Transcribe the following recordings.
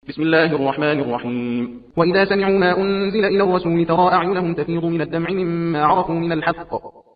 بسم الله الرحمن الرحيم. وإذا سمعوا ما أنزل إلى الرسول ترى أعينهم تفيض من الدمع مما عرفوا من الحق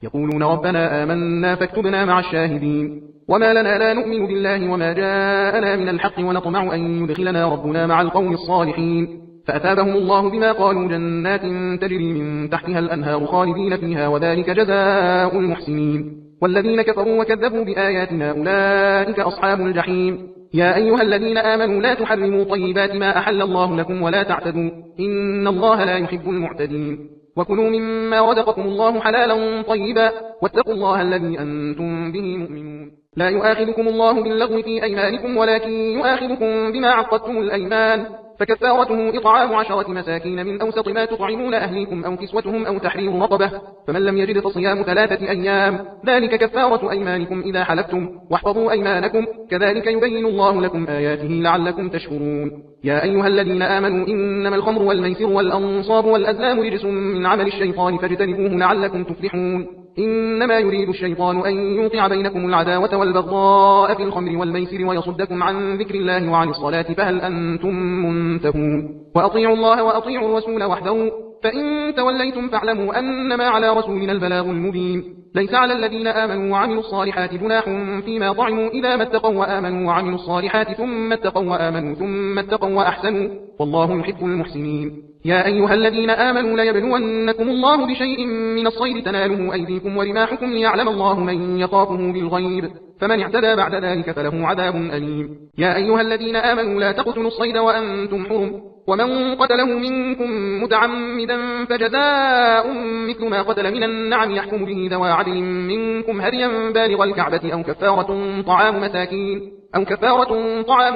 يقولون ربنا آمنا فاكتبنا مع الشاهدين. وما لنا لا نؤمن بالله وما جاءنا من الحق ونطمع أن يدخلنا ربنا مع القوم الصالحين. فأثابهم الله بما قالوا جنات تجري من تحتها الأنهار خالدين فيها وذلك جزاء المحسنين. والذين كفروا وكذبوا بآياتنا أولئك أصحاب الجحيم. يا أيها الذين آمنوا لا تحرموا طيبات ما أحل الله لكم ولا تعتدوا إن الله لا يحب المعتدين. وكلوا مما رزقكم الله حلالا طيبا واتقوا الله الذي أنتم به مؤمنون. لا يؤاخذكم الله باللغو في أيمانكم ولكن يؤاخذكم بما عقدتم الأيمان فكفارته إطعام 10 مساكين من أوسط ما تطعمون أهليكم أو كسوتهم أو تحرير رقبة فمن لم يجد فصيام 3 أيام ذلك كفارة أيمانكم إذا حلفتم واحفظوا أيمانكم كذلك يبين الله لكم آياته لعلكم تشكرون. يا أيها الذين آمنوا إنما الخمر والميسر والأنصاب والأزلام رجس من عمل الشيطان فاجتنبوه لعلكم تفلحون. إنما يريد الشيطان أن يوقع بينكم العداوة والبغضاء في الخمر والميسر ويصدكم عن ذكر الله وعن الصلاة فهل أنتم منتهون. وأطيعوا الله وأطيعوا الرسول واحذروا فإن توليتم فاعلموا أنما على رسولنا البلاغ المبين. ليس على الذين آمنوا وعملوا الصالحات جناح فيما طعموا إذا ما اتقوا وآمنوا وعملوا الصالحات ثم اتقوا وآمنوا ثم اتقوا وأحسنوا والله يحب المحسنين. يا أيها الذين آمنوا ليبلونكم الله بشيء من الصيد تناله أيديكم ورماحكم ليعلم الله من يخافه بالغيب فمن اعتدى بعد ذلك فله عذاب أليم. يا أيها الذين آمنوا لا تقتلوا الصيد وأنتم حرم ومن قتله منكم متعمدا فجزاء مثل ما قتل من النعم يحكم به ذوى عدل منكم هديا بالغ الكعبة أو كفارة طعام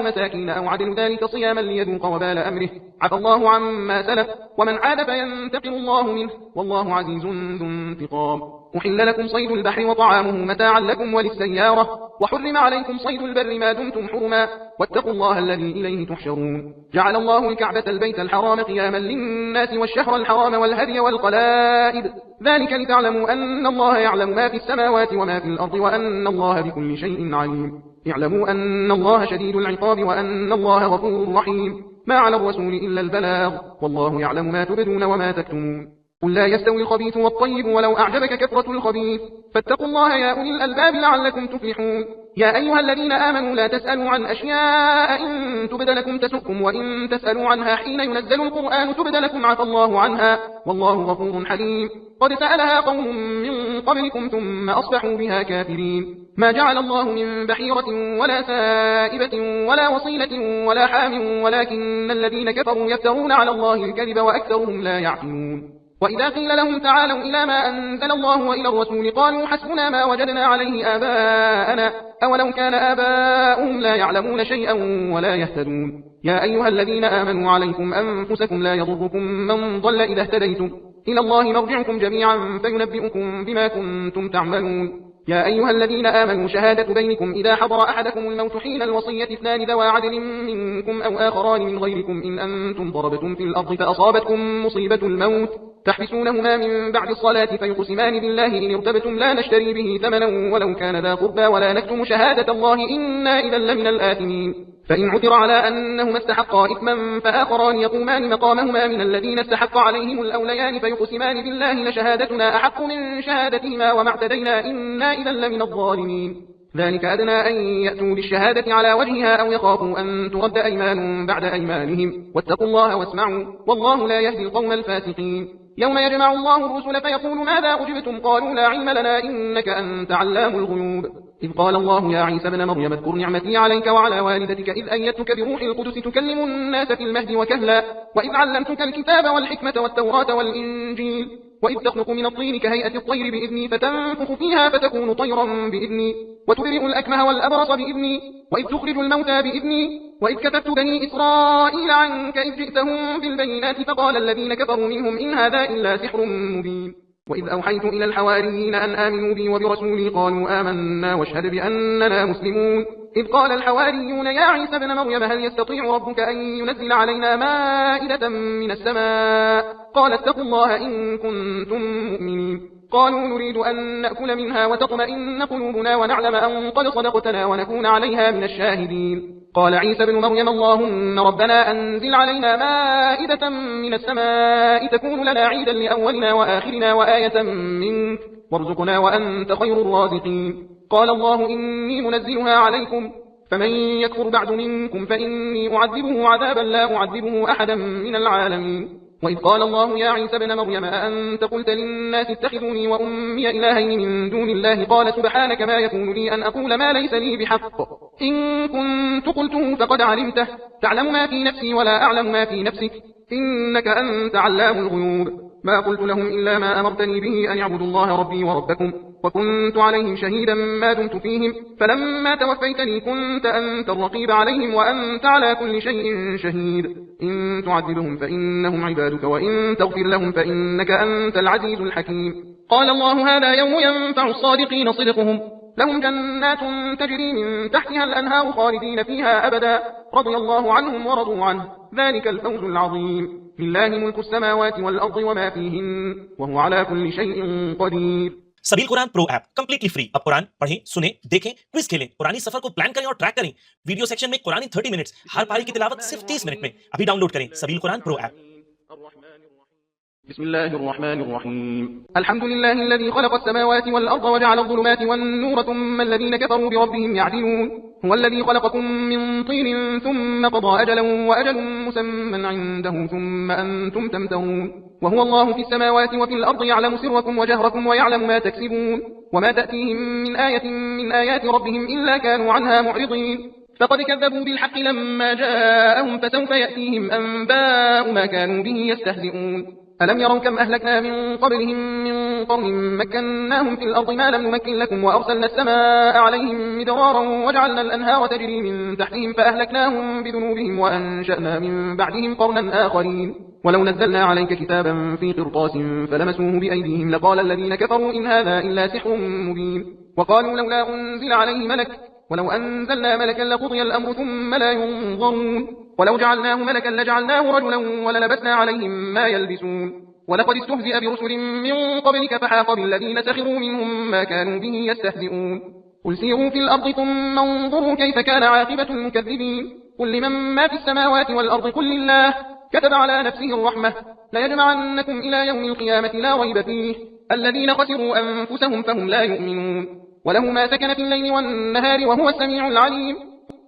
مساكين أو عدل ذلك صياما ليذوق وبال أمره عفى الله عما سلف ومن عاد فينتقم الله منه والله عزيز ذو انتقام. أحل لكم صيد البحر وطعامه متاعا لكم وللسيارة وحرم عليكم صيد البر ما دمتم حرما واتقوا الله الذي إليه تحشرون. جعل الله الكعبة البيت الحرام قياما للناس والشهر الحرام والهدي والقلائد ذلك لتعلموا أن الله يعلم ما في السماوات وما في الأرض وأن الله بكل شيء عليم. اعلموا أن الله شديد العقاب وأن الله غفور رحيم. ما على الرسول إلا البلاغ والله يعلم ما تبدون وما تكتمون. قل لا يستوي الخبيث والطيب ولو أعجبك كثرة الخبيث فاتقوا الله يا أولي الألباب لعلكم تفلحون. يا أيها الذين آمنوا لا تسألوا عن أشياء إن تبد لكم تسؤكم وإن تسألوا عنها حين ينزل القرآن تبد لكم عفى الله عنها والله غفور حليم. قد سألها قوم من قبلكم ثم أصبحوا بها كافرين. ما جعل الله من بحيرة ولا سائبة ولا وصيلة ولا حام ولكن الذين كفروا يفترون على الله الكذب وأكثرهم لا يعقلون. وإذا قيل لهم تعالوا إلى ما أنزل الله وإلى الرسول قالوا حسبنا ما وجدنا عليه آباءنا أولو كان آباؤهم لا يعلمون شيئا ولا يهتدون. يا أيها الذين آمنوا عليكم أنفسكم لا يضركم من ضل إذا اهتديتم إلى الله مرجعكم جميعا فينبئكم بما كنتم تعملون. يا أيها الذين آمنوا شهادة بينكم إذا حضر أحدكم الموت حين الوصية 2 ذوى عدل منكم أو آخران من غيركم إن أنتم ضربتم في الأرض فأصابتكم مصيبة الموت تحبسونهما من بعد الصلاة فيقسمان بالله إن ارتبتم لا نشتري به ثمنا ولو كان ذا قربى ولا نكتم شهادة الله إنا إذا لمن الآثمين. فإن عثر على أنهما استحقا إثما فآخران يقومان مقامهما من الذين استحق عليهم الأوليان فيقسمان بالله لشهادتنا أحق من شهادتهما وما اعتدينا إنا إذا لمن الظالمين. ذلك أدنى أن يأتوا بالشهادة على وجهها أو يخافوا أن ترد أيمان بعد أيمانهم واتقوا الله واسمعوا والله لا يهدي القوم الفاسقين. يوم يجمع الله الرسل فيقول ماذا أجبتم قالوا لا علم لنا إنك أنت علام الغيوب. إذ قال الله يا عيسى ابن مريم اذكر نعمتي عليك وعلى والدتك إذ أيدتك بروح القدس تكلم الناس في المهد وكهلا وإذ علمتك الكتاب والحكمة والتوراة والإنجيل وإذ تخلق من الطين كهيئة الطير بإذني فتنفخ فيها فتكون طيرا بإذني وتبرئ الأكمه والأبرص بإذني وإذ تخرج الموتى بإذني وإذ كتبت بني إسرائيل عنك إذ جئتهم بالبينات فقال الذين كفروا منهم إن هذا إلا سحر مبين. وإذ أوحيت إلى الحواريين أن آمنوا بي وبرسولي قالوا آمنا واشهد بأننا مسلمون. إذ قال الحواريون يا عيسى ابن مريم هل يستطيع ربك أن ينزل علينا مائدة من السماء قال اتقوا الله إن كنتم مؤمنين. قالوا نريد أن نأكل منها وتطمئن قلوبنا ونعلم أن قد صدقتنا ونكون عليها من الشاهدين. قال عيسى بن مريم اللهم ربنا أنزل علينا مائدة من السماء تكون لنا عيدا لأولنا وآخرنا وآية منك وارزقنا وأنت خير الرازقين. قال الله إني منزلها عليكم فمن يكفر بعد منكم فإني أعذبه عذابا لا أعذبه أحدا من العالمين. وإذ قال الله يا عيسى بن مريم أأنت قلت للناس اتخذوني وأمي إلهين من دون الله قال سبحانك ما يكون لي أن أقول ما ليس لي بحق إن كنت قلته فقد علمته تعلم ما في نفسي ولا أعلم ما في نفسك إنك أنت علام الغيوب. ما قلت لهم إلا ما أمرتني به أن يعبدوا الله ربي وربكم وكنت عليهم شهيدا ما دمت فيهم فلما توفيتني كنت أنت الرقيب عليهم وأنت على كل شيء شهيد. إن تعذبهم فإنهم عبادك وإن تغفر لهم فإنك أنت العزيز الحكيم. قال الله هذا يوم ينفع الصادقين صدقهم لهم جنات تجري من تحتها الأنهار خالدين فيها أبدا رضي الله عنهم ورضوا عنه ذلك الفوز العظيم. لله ملك السماوات والأرض وما فيهن وهو على كل شيء قدير. सबील Quran pro app completely free. अब कुरान पढ़ें, सुने, देखें, क्विज खेलें, कुरानी सफर को प्लान करें और ट्रैक करें। वीडियो सेक्शन में कुरानी 30 मिनट्स, हर पारी की तिलावत सिर्फ 30 मिनट में। अभी डाउनलोड करें सबील कुरान प्रो ऐप। بسم الله الرحمن الرحيم. الحمد لله الذي خلق السماوات والأرض وجعل الظلمات والنور ثم الذين كفروا بربهم يعدلون. هو الذي خلقكم من طين ثم قضى أجلا وأجل مسمى عنده ثم أنتم تمترون. وهو الله في السماوات وفي الأرض يعلم سركم وجهركم ويعلم ما تكسبون وما تأتيهم من آية من آيات ربهم إلا كانوا عنها معرضين. فقد كذبوا بالحق لما جاءهم فسوف يأتيهم أنباء ما كانوا به يستهزئون. ألم يروا كم أهلكنا من قبلهم من قرن مكناهم في الأرض ما لم نمكن لكم وأرسلنا السماء عليهم مدرارا وجعلنا الأنهار تجري من تحتهم فأهلكناهم بذنوبهم وأنشأنا من بعدهم قرنا آخرين. ولو نزلنا عليك كتابا في قرطاس فلمسوه بأيديهم لقال الذين كفروا إن هذا إلا سحر مبين. وقالوا لولا أنزل عليه ملك ولو أنزلنا ملكا لقضي الأمر ثم لا ينظرون. ولو جعلناه ملكا لجعلناه رجلا وللبسنا عليهم ما يلبسون. ولقد استهزئ برسل من قبلك فحاق بالذين سخروا منهم ما كانوا به يستهزئون. قل سيروا في الأرض ثم انظروا كيف كان عاقبة المكذبين. قل لمن ما في السماوات والأرض قل لله كتب على نفسه الرحمة ليجمعنكم إلى يوم القيامة لا ريب فيه الذين خسروا أنفسهم فهم لا يؤمنون. وله ما سكن في الليل والنهار وهو السميع العليم.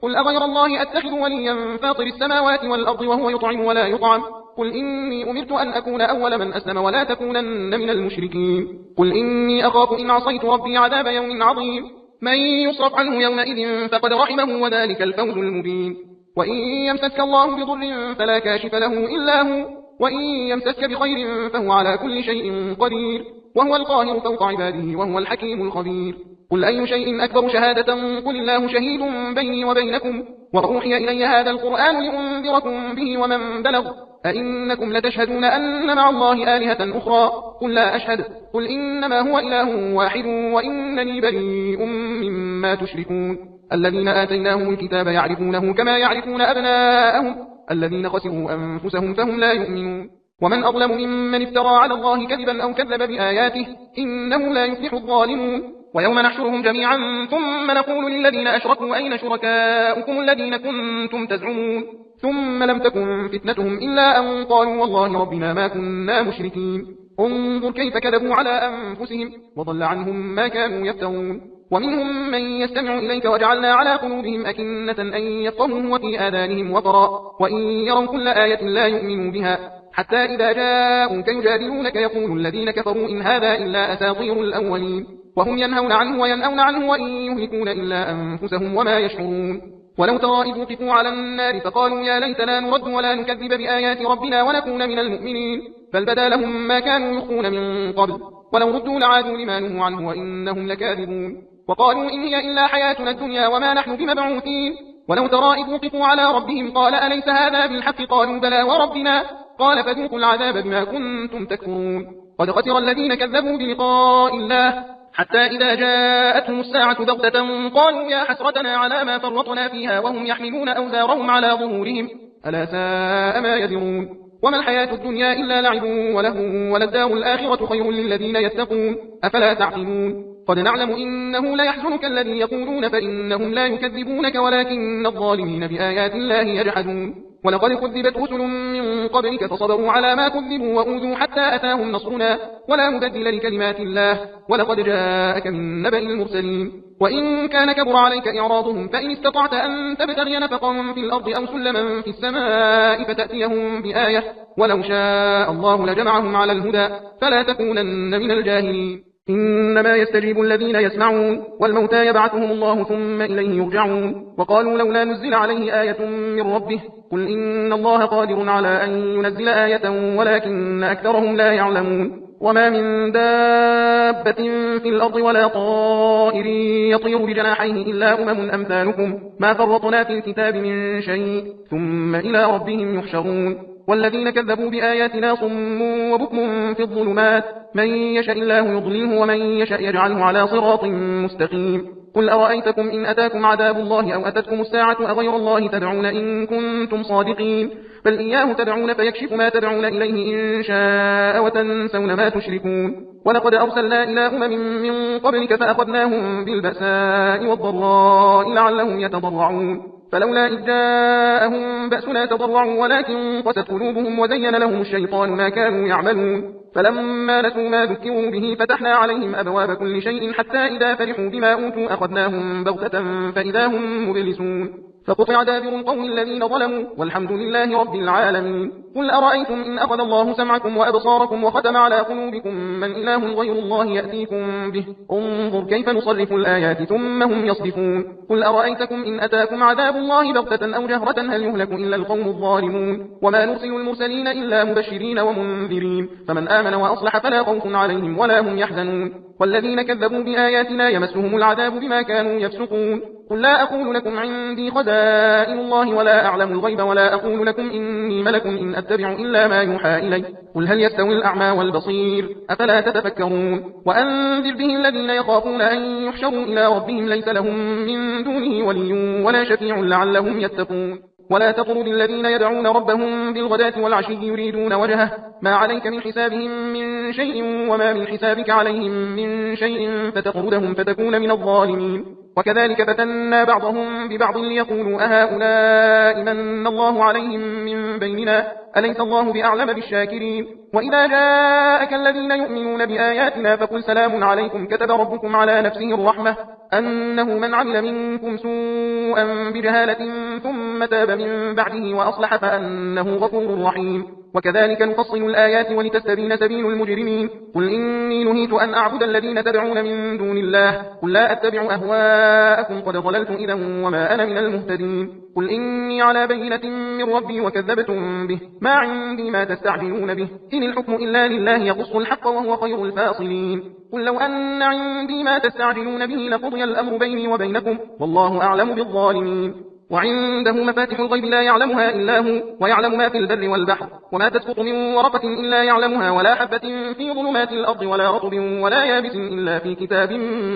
قل أغير الله أتخذ وليا فاطر السماوات والأرض وهو يطعم ولا يطعم. قل إني أمرت أن أكون أول من أسلم ولا تكونن من المشركين. قل إني أخاف إن عصيت ربي عذاب يوم عظيم. من يصرف عنه يومئذ فقد رحمه وذلك الفوز المبين. وإن يمسسك الله بضر فلا كاشف له إلا هو وإن يمسسك بخير فهو على كل شيء قدير وهو القاهر فوق عباده وهو الحكيم الخبير. قل أي شيء أكبر شهادة قل الله شهيد بيني وبينكم وأوحي إلي هذا القرآن لأنذركم به ومن بلغ أئنكم لتشهدون أن مع الله آلهة أخرى قل لا أشهد قل إنما هو إله واحد وإنني بريء مما تشركون. الذين آتيناهم الكتاب يعرفونه كما يعرفون أبناءهم الذين خسروا أنفسهم فهم لا يؤمنون. ومن أظلم ممن افترى على الله كذبا أو كذب بآياته إنه لا يفلح الظالمون. ويوم نحشرهم جميعا ثم نقول للذين أشركوا أين شركاؤكم الذين كنتم تزعمون ثم لم تكن فتنتهم إلا أن قالوا والله ربنا ما كنا مشركين. انظر كيف كذبوا على أنفسهم وضل عنهم ما كانوا يفترون. ومنهم من يستمع إليك وجعلنا على قلوبهم أكنة أن يفقهوه وفي آذانهم وقرا وإن يروا كل آية لا يؤمنوا بها حتى إذا جاءوك يجادلونك يقول الذين كفروا إن هذا إلا أساطير الأولين. وهم ينهون عنه وينأون عنه وإن يهلكون إلا أنفسهم وما يشعرون. ولو ترى إذ وقفوا على النار فقالوا يا ليتنا نرد ولا نكذب بآيات ربنا ونكون من المؤمنين بل بدا لهم ما كانوا يخفون من قبل ولو ردوا لعادوا لما نهوا عنه وإنهم لكاذبون. وقالوا إن هي إلا حياتنا الدنيا وما نحن بمبعوثين. ولو ترى إذ وقفوا على ربهم قال أليس هذا بالحق قالوا بلى وربنا قال فذوقوا العذاب بما كنتم تكفرون. قد خسر الذين كذبوا بلقاء الله حتى إذا جاءتهم الساعة بغتة قالوا يا حسرتنا على ما فرطنا فيها وهم يحملون أوزارهم على ظهورهم ألا ساء ما يزرون. وما الحياة الدنيا إلا لعب وله وللدار الآخرة خير للذين يتقون أفلا تعقلون. قد نعلم إنه ليحزنك الذي يقولون فإنهم لا يكذبونك ولكن الظالمين بآيات الله يجحدون ولقد كذبت رسل من قبلك فصبروا على ما كذبوا وأوذوا حتى أتاهم نصرنا ولا مبدل لكلمات الله ولقد جاءك من نبأ المرسلين وإن كان كبر عليك إعراضهم فإن استطعت أن تبتغي نفقا في الأرض أو سلما في السماء فتأتيهم بآية ولو شاء الله لجمعهم على الهدى فلا تكونن من الجاهلين إنما يستجيب الذين يسمعون والموتى يبعثهم الله ثم إليه يرجعون وقالوا لولا نزل عليه آية من ربه قل إن الله قادر على أن ينزل آية ولكن أكثرهم لا يعلمون وما من دابة في الأرض ولا طائر يطير بجناحيه إلا أمم أمثالكم ما فرطنا في الكتاب من شيء ثم إلى ربهم يحشرون والذين كذبوا بآياتنا صم وبكم في الظلمات من يشاء الله يضلله ومن يشاء يجعله على صراط مستقيم قل أرأيتكم إن أتاكم عذاب الله أو أتتكم الساعة أغير الله تدعون إن كنتم صادقين بل إياه تدعون فيكشف ما تدعون إليه إن شاء وتنسون ما تشركون ولقد أرسلنا إلى أمم من قبلك فأخذناهم بالبأساء والضراء لعلهم يتضرعون فلولا إذ جاءهم بأسنا تضرعوا ولكن قست قلوبهم وزين لهم الشيطان ما كانوا يعملون فلما نسوا ما ذكروا به فتحنا عليهم أبواب كل شيء حتى إذا فرحوا بما أوتوا أخذناهم بغتة فإذا هم مبلسون فقطع دابر القوم الذين ظلموا والحمد لله رب العالمين قل أرأيتم إن أخذ الله سمعكم وأبصاركم وختم على قلوبكم من إله غير الله يأتيكم به انظر كيف نصرف الآيات ثم هم يصدفون قل أرأيتكم إن أتاكم عذاب الله بغتة أو جهرة هل يهلك إلا القوم الظالمون وما نرسل المرسلين إلا مبشرين ومنذرين فمن آمن وأصلح فلا خوف عليهم ولا هم يحزنون والذين كذبوا بآياتنا يمسهم العذاب بما كانوا يفسقون قل لا أقول لكم عندي خزائن الله ولا أعلم الغيب ولا أقول لكم إني ملك إن أتبع إلا ما يوحى إلي قل هل يستوي الأعمى والبصير أفلا تتفكرون وأنذر به الذين يخافون أن يحشروا إلى ربهم ليس لهم من دونه ولي ولا شفيع لعلهم يتقون ولا تطرد الذين يدعون ربهم بالغداة والعشي يريدون وجهه ما عليك من حسابهم من شيء وما من حسابك عليهم من شيء فتطردهم فتكون من الظالمين وكذلك فتنا بعضهم ببعض ليقولوا أهؤلاء من الله عليهم من بيننا أليس الله بأعلم بالشاكرين وإذا جاءك الذين يؤمنون بآياتنا فقل سلام عليكم كتب ربكم على نفسه الرحمة أنه من عمل منكم سوءا بجهالة ثم تاب من بعده وأصلح فأنه غفور رحيم وكذلك نفصل الآيات ولتستبين سبيل المجرمين قل إني نهيت أن أعبد الذين تدعون من دون الله قل لا أتبع أهواءكم قد ضللت إذا وما أنا من المهتدين قل إني على بينة من ربي وكذبتم به ما عندي ما تستعجلون به إن الحكم إلا لله يقص الحق وهو خير الفاصلين قل لو أن عندي ما تستعجلون به لقضي الأمر بيني وبينكم والله أعلم بالظالمين وعنده مفاتح الغيب لا يعلمها إلا هو ويعلم ما في البر والبحر وما تسقط من ورقة إلا يعلمها ولا حبة في ظلمات الأرض ولا رطب ولا يابس إلا في كتاب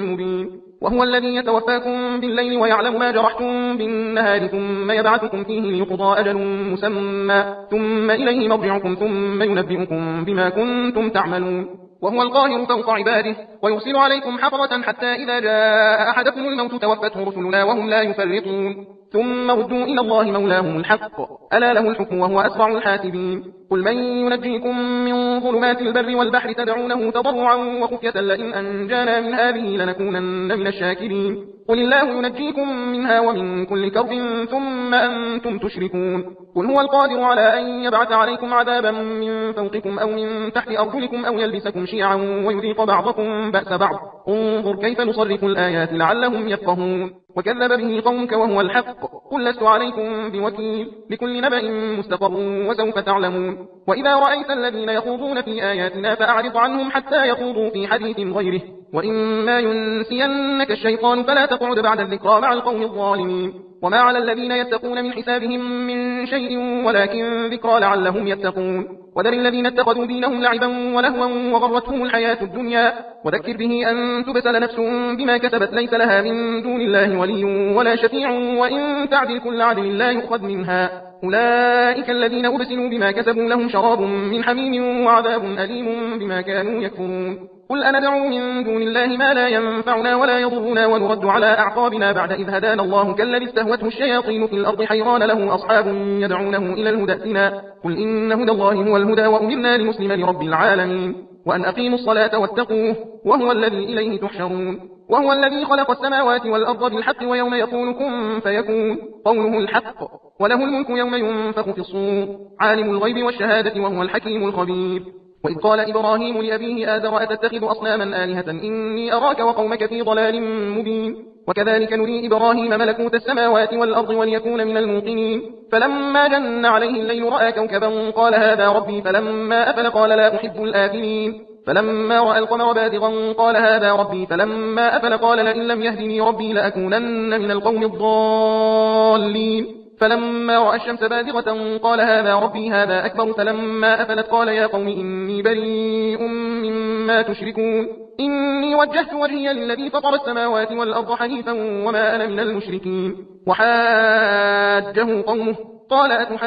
مبين وهو الذي يتوفاكم بالليل ويعلم ما جرحتم بالنهار ثم يبعثكم فيه ليقضى أجل مسمى ثم إليه مرجعكم ثم ينبئكم بما كنتم تعملون وهو القاهر فوق عباده ويرسل عليكم حفظة حتى إذا جاء أحدكم الموت توفته رسلنا وهم لا يفرطون ثم ردوا إلى الله مولاهم الحق ألا له الحكم وهو أسرع الحاسبين قل من ينجيكم من ظلمات البر والبحر تدعونه تضرعا وخفية لئن أنجانا من هذه لنكونن من الشاكرين قل الله ينجيكم منها ومن كل كرب ثم أنتم تشركون قل هو القادر على أن يبعث عليكم عذابا من فوقكم أو من تحت أرجلكم أو يلبسكم شيعا ويذيق بعضكم بأس بعض انظر كيف نصرف الآيات لعلهم يفقهون وكذب به قومك وهو الحق قل لست عليكم بوكيل لكل نبأ مستقر وسوف تعلمون وإذا رأيت الذين يخوضون في آياتنا فأعرض عنهم حتى يخوضوا في حديث غيره وإما ينسينك الشيطان فلا تقعد بعد الذكرى مع القوم الظالمين وما على الذين يتقون من حسابهم من شيء ولكن ذكرى لعلهم يتقون وذر الذين اتخذوا دينهم لعبا ولهوا وغرتهم الحياة الدنيا وذكر به أن تبسل نفس بما كسبت ليس لها من دون الله ولي ولا شفيع وإن تعدل كل عدل لا يؤخذ منها أولئك الذين أبسلوا بما كسبوا لهم شراب من حميم وعذاب أليم بما كانوا يكفرون قل أندعو من دون الله ما لا ينفعنا ولا يضرنا ونرد على أعقابنا بعد إذ هدانا الله كالذي استهوته الشياطين في الأرض حيران له أصحاب يدعونه إلى الهدى ائتنا قل إن هدى الله هو الهدى وأمرنا لنسلم لرب العالمين وأن أقيموا الصلاة واتقوه وهو الذي إليه تحشرون وهو الذي خلق السماوات والأرض بالحق ويوم يقول كن فيكون قوله الحق وله الملك يوم ينفخ في الصور عالم الغيب والشهادة وهو الحكيم الخبير وإذ قال إبراهيم لأبيه آزر أتتخذ أصناما آلهة إني أراك وقومك في ضلال مبين وكذلك نري إبراهيم ملكوت السماوات والأرض وليكون من الموقنين فلما جن عليه الليل رأى كوكبا قال هذا ربي فلما أفل قال لا أحب الآفلين فلما رأى القمر بازغا قال هذا ربي فلما أفل قال لئن لم يهدني ربي لأكونن من القوم الضالين فلما رأى الشمس بازغة قال هذا ربي هذا أكبر فلما أفلت قال يا قوم إني بريء مما تشركون إني وجهت وجهي للذي فطر السماوات والأرض حنيفا وما أنا من المشركين وحاجه قومه قال أتحاجوني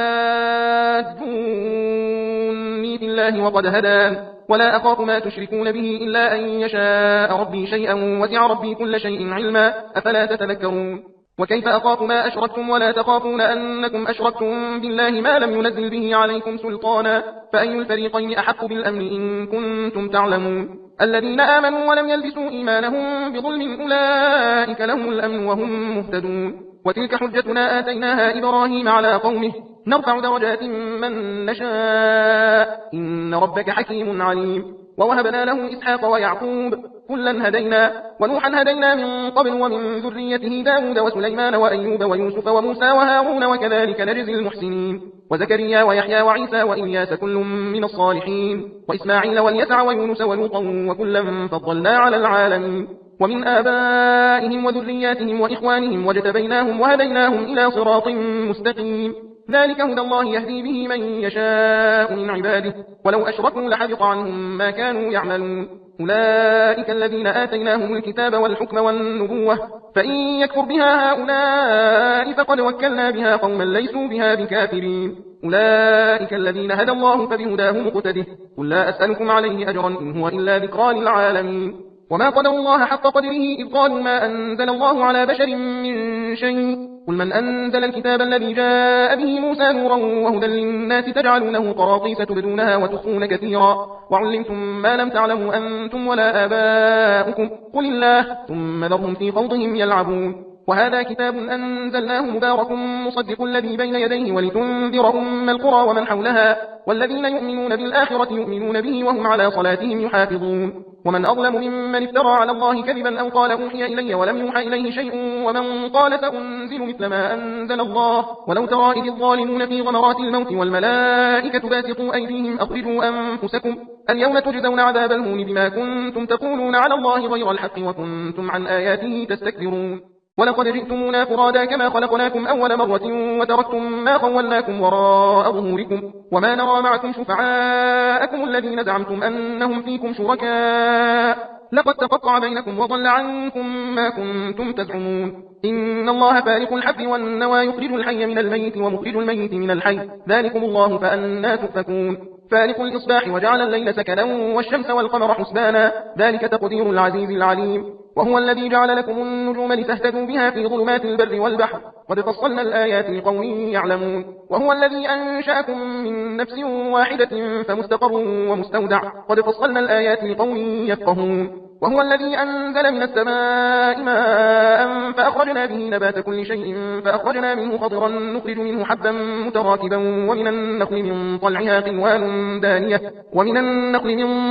في الله وقد هدان ولا أخاف ما تشركون به إلا أن يشاء ربي شيئا وسع ربي كل شيء علما أفلا تتذكرون وكيف أخاف ما أشركتم ولا تخافون أنكم أشركتم بالله ما لم ينزل به عليكم سلطانا فأي الفريقين أحق بالأمن إن كنتم تعلمون الذين آمنوا ولم يلبسوا إيمانهم بظلم أولئك لهم الأمن وهم مهتدون وتلك حجتنا آتيناها إبراهيم على قومه نرفع درجات من نشاء إن ربك حكيم عليم ووهبنا له إسحاق ويعقوب كلا هدينا ونوحا هدينا من قبل ومن ذريته داود وسليمان وأيوب ويوسف وموسى وهارون وكذلك نجزي المحسنين وزكريا ويحيى وعيسى وإلياس كل من الصالحين وإسماعيل واليسع ويونس ولوطا وكلا فضلنا على العالمين ومن آبائهم وذرياتهم وإخوانهم واجتبيناهم وهديناهم إلى صراط مستقيم ذلك هدى الله يهدي به من يشاء من عباده ولو أشركوا لحبط عنهم ما كانوا يعملون أولئك الذين آتيناهم الكتاب والحكم والنبوة فإن يكفر بها هؤلاء فقد وكلنا بها قوما ليسوا بها بكافرين أولئك الذين هدى الله فبهداه مقتده قل لا أسألكم عليه أجرا إن هو إلا ذكرى للعالمين وما قدر الله حق قدره إذ قالوا ما أنزل الله على بشر من شيء قل من أنزل الكتاب الذي جاء به موسى نورا وهدى للناس تجعلونه قراطيس تبدونها وتخفون كثيرا وعلمتم ما لم تعلموا أنتم ولا آباؤكم قل الله ثم ذرهم في خوضهم يلعبون وهذا كتاب أنزلناه مبارك مصدق الذي بين يديه ولتنذر أم القرى ومن حولها والذين يؤمنون بالآخرة يؤمنون به وهم على صلاتهم يحافظون ومن أظلم ممن افترى على الله كذبا أو قال أوحي إلي ولم يوحى إليه شيء ومن قال سأنزل مثل ما أنزل الله ولو ترى إذ الظالمون في غمرات الموت والملائكة باسطوا أيديهم أخرجوا أنفسكم اليوم تجزون عذاب الهون بما كنتم تقولون على الله غير الحق وكنتم عن آياته تستكبرون ولقد جئتمونا فرادا كما خلقناكم أول مرة وتركتم ما خولناكم وراء ظهوركم وما نرى معكم شفعاءكم الذين زعمتم أنهم فيكم شركاء لقد تقطع بينكم وضل عنكم ما كنتم تزعمون إن الله فارق الحب والنوى يخرج الحي من الميت ومخرج الميت من الحي ذلكم الله فأنا تؤفكون فارق الإصباح وجعل الليل سكنا والشمس والقمر حسبانا ذلك تقدير العزيز العليم وهو الذي جعل لكم النجوم لتهتدوا بها في ظلمات البر والبحر قد فصلنا الآيات لقوم يعلمون وهو الذي أنشأكم من نفس واحدة فمستقر ومستودع قد فصلنا الآيات لقوم يفقهون وهو الذي أنزل من السماء ماء فأخرجنا به نبات كل شيء فأخرجنا منه خضرا نخرج منه حبا متراكبا ومن النخل من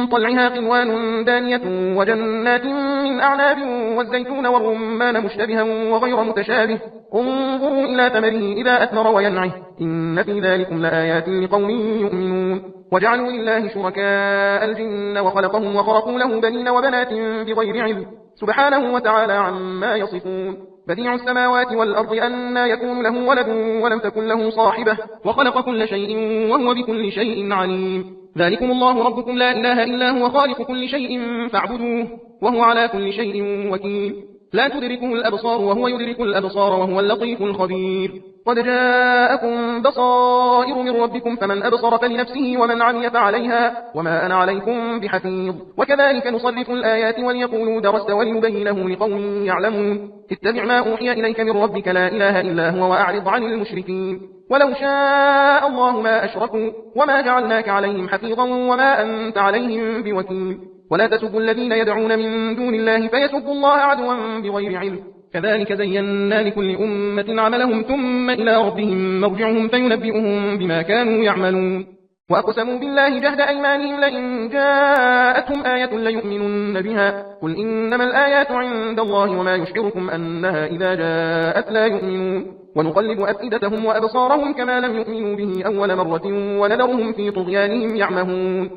طلعها قنوان دانية وجنات من أعناب والزيتون والرمان مشتبها وغير متشابه انظروا إلى ثمره إذا أثمر وينعه إن في ذلكم لآيات لقوم يؤمنون وجعلوا لله شركاء الجن وخلقهم وخرقوا له بنين وبنات بغير علم سبحانه وتعالى عما يصفون بديع السماوات والأرض أنى يكون له ولد ولم تكن له صاحبة وخلق كل شيء وهو بكل شيء عليم ذلكم الله ربكم لا إله إلا هو خالق كل شيء فاعبدوه وهو على كل شيء وكيل لا تدركه الأبصار وهو يدرك الأبصار وهو اللطيف الخبير قد جاءكم بصائر من ربكم فمن أبصر فلنفسه ومن عمي فعليها وما أنا عليكم بحفيظ وكذلك نصرف الآيات وليقولوا درست ولنبينه لقوم يعلمون اتبع ما أوحي إليك من ربك لا إله إلا هو وأعرض عن المشركين ولو شاء الله ما أشركوا وما جعلناك عليهم حفيظا وما أنت عليهم بوكيل ولا تسبوا الذين يدعون من دون الله فيسبوا الله عدوا بغير علم كذلك زينا لكل أمة عملهم ثم إلى ربهم مرجعهم فينبئهم بما كانوا يعملون وأقسموا بالله جهد أيمانهم لئن جاءتهم آية ليؤمنن بها قل إنما الآيات عند الله وما يشعركم أنها إذا جاءت لا يؤمنون ونقلب أفئدتهم وأبصارهم كما لم يؤمنوا به أول مرة ونذرهم في طغيانهم يعمهون